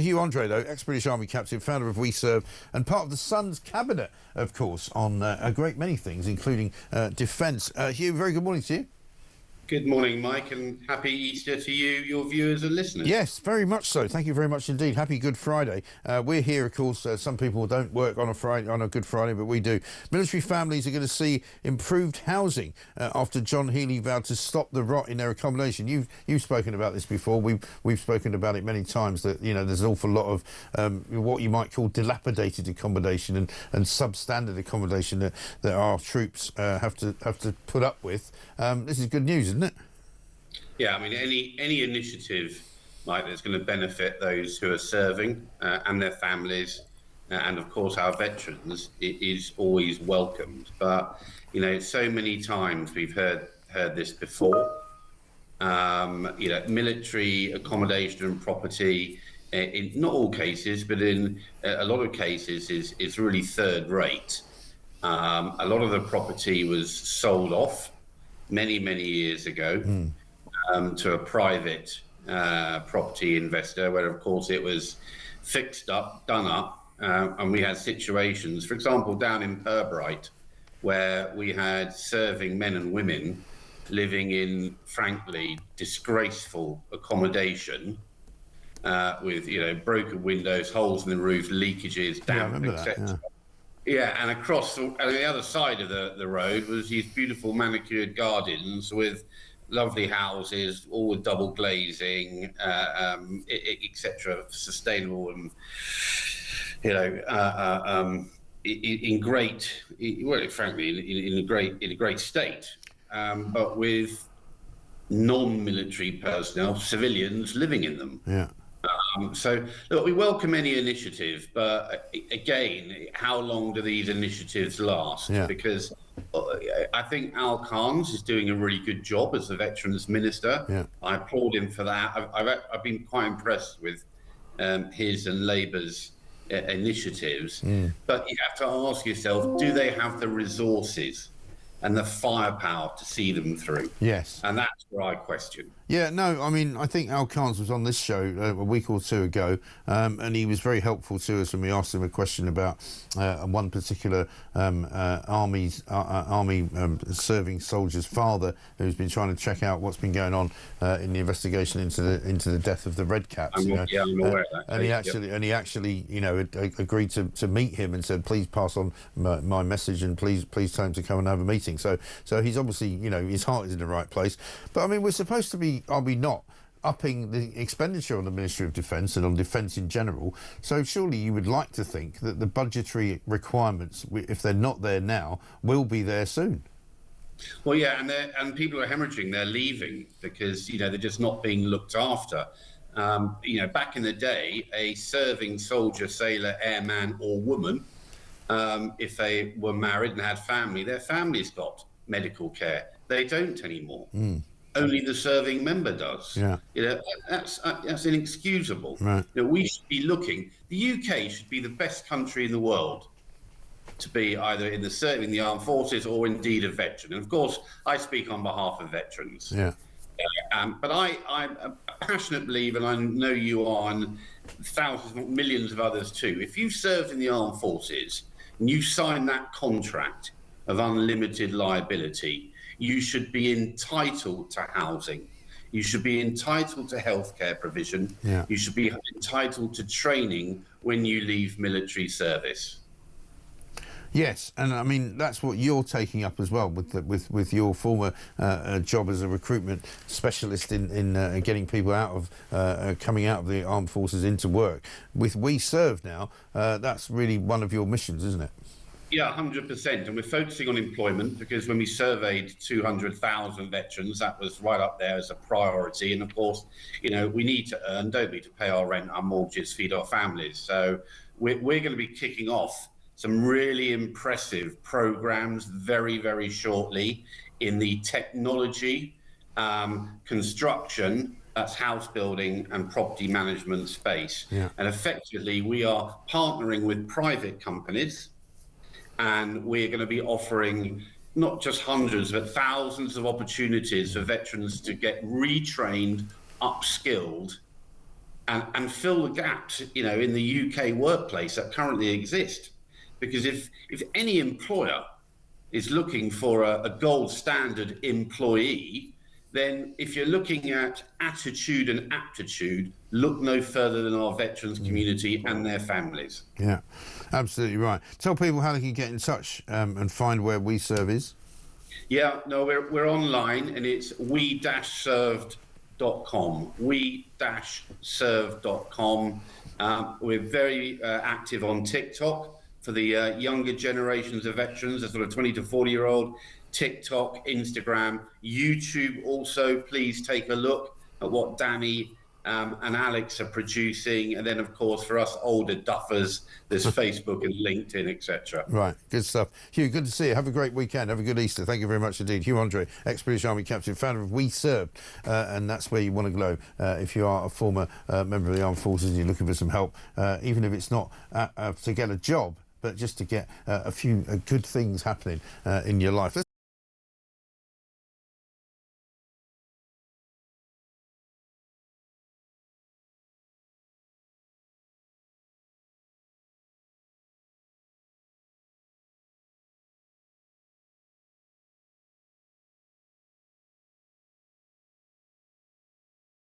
Hugh Andree, though, ex-British Army captain, founder of We Serve, and part of the Sun's cabinet, of course, on a great many things, including defence. Hugh, very good morning to you. Good morning, Mike, and happy Easter to you, your viewers and listeners. Yes, very much so. Thank you very much indeed. Happy Good Friday. We're here, of course. Some people don't work on a Good Friday, but we do. Military families are going to see improved housing after John Healey vowed to stop the rot in their accommodation. You've spoken about this before. We've spoken about it many times. That there's an awful lot of what you might call dilapidated accommodation and substandard accommodation that our troops have to put up with. This is good news, isn't it? Yeah, I mean, any initiative, Mike, that's going to benefit those who are serving and their families, and of course our veterans, it is always welcomed. But so many times we've heard this before. Military accommodation and property, in not all cases, but in a lot of cases, is really third rate. A lot of the property was sold off many years ago to a private property investor, where of course it was fixed up, done up, and we had situations, for example, down in Pirbright, where we had serving men and women living in, frankly, disgraceful accommodation with broken windows, holes in the roof, leakages, damp, etc. Yeah, and across on the other side of the road was these beautiful manicured gardens with lovely houses, all with double glazing, etc., sustainable and in great, well, frankly, in a great state, but with non-military personnel, civilians living in them. Yeah. So, look, we welcome any initiative, but again, how long do these initiatives last? Yeah. Because I think Al Khan's is doing a really good job as the Veterans Minister. Yeah. I applaud him for that. I've been quite impressed with his and Labour's initiatives. But you have to ask yourself, do they have the resources and the firepower to see them through? Yes. And that's where I question. Yeah, no, I mean, I think Al Khan's was on this show a week or two ago, and he was very helpful to us when we asked him a question about one particular army serving soldier's father who's been trying to check out what's been going on in the investigation into the death of the Red Caps. I'm aware of that. And he actually, agreed to meet him and said, please pass on my message and please tell him to come and have a meeting. So he's obviously, his heart is in the right place. But I mean, we're supposed to be, are we not, upping the expenditure on the Ministry of Defence and on defence in general? So surely you would like to think that the budgetary requirements, if they're not there now, will be there soon. Well, yeah, and people are hemorrhaging. They're leaving because they're just not being looked after. Back in the day, a serving soldier, sailor, airman, or woman, if they were married and had family, their families got medical care. They don't anymore. Only the serving member does. Yeah. That's inexcusable. Right. We should be looking. The UK should be the best country in the world to be either in the armed forces or indeed a veteran. And of course, I speak on behalf of veterans. Yeah. But I'm a passionate believer, and I know you are, and thousands, millions of others too. If you served in the armed forces and you signed that contract of unlimited liability, you should be entitled to housing. You should be entitled to healthcare provision. Yeah. You should be entitled to training when you leave military service. Yes, and I mean that's what you're taking up as well with your former job as a recruitment specialist in getting people out of coming out of the armed forces into work. With We Serve now, that's really one of your missions, isn't it? Yeah, 100%. And we're focusing on employment because when we surveyed 200,000 veterans, that was right up there as a priority. And of course, we need to earn, don't we, to pay our rent, our mortgages, feed our families. So we're going to be kicking off some really impressive programs very shortly in the technology, construction, that's house building and property management space. Yeah. And effectively, we are partnering with private companies, and we're going to be offering not just hundreds, but thousands of opportunities for veterans to get retrained, upskilled, and fill the gaps, in the UK workplace that currently exist. Because if any employer is looking for a gold standard employee, then if you're looking at attitude and aptitude, look no further than our veterans community and their families. Yeah, absolutely right. Tell people how they can get in touch and find where We Serve is. Yeah, no, we're online, and it's we-served.com. We-served.com. We're very active on TikTok for the younger generations of veterans, the sort of 20 to 40-year-old. TikTok, Instagram, YouTube also. Please take a look at what Danny and Alex are producing. And then, of course, for us older duffers, there's Facebook and LinkedIn, etc. Right, good stuff. Hugh, good to see you. Have a great weekend. Have a good Easter. Thank you very much indeed. Hugh Andree, ex-British Army captain, founder of We Serve, and that's where you want to go if you are a former member of the armed forces and you're looking for some help, even if it's not to get a job, but just to get a few good things happening in your life.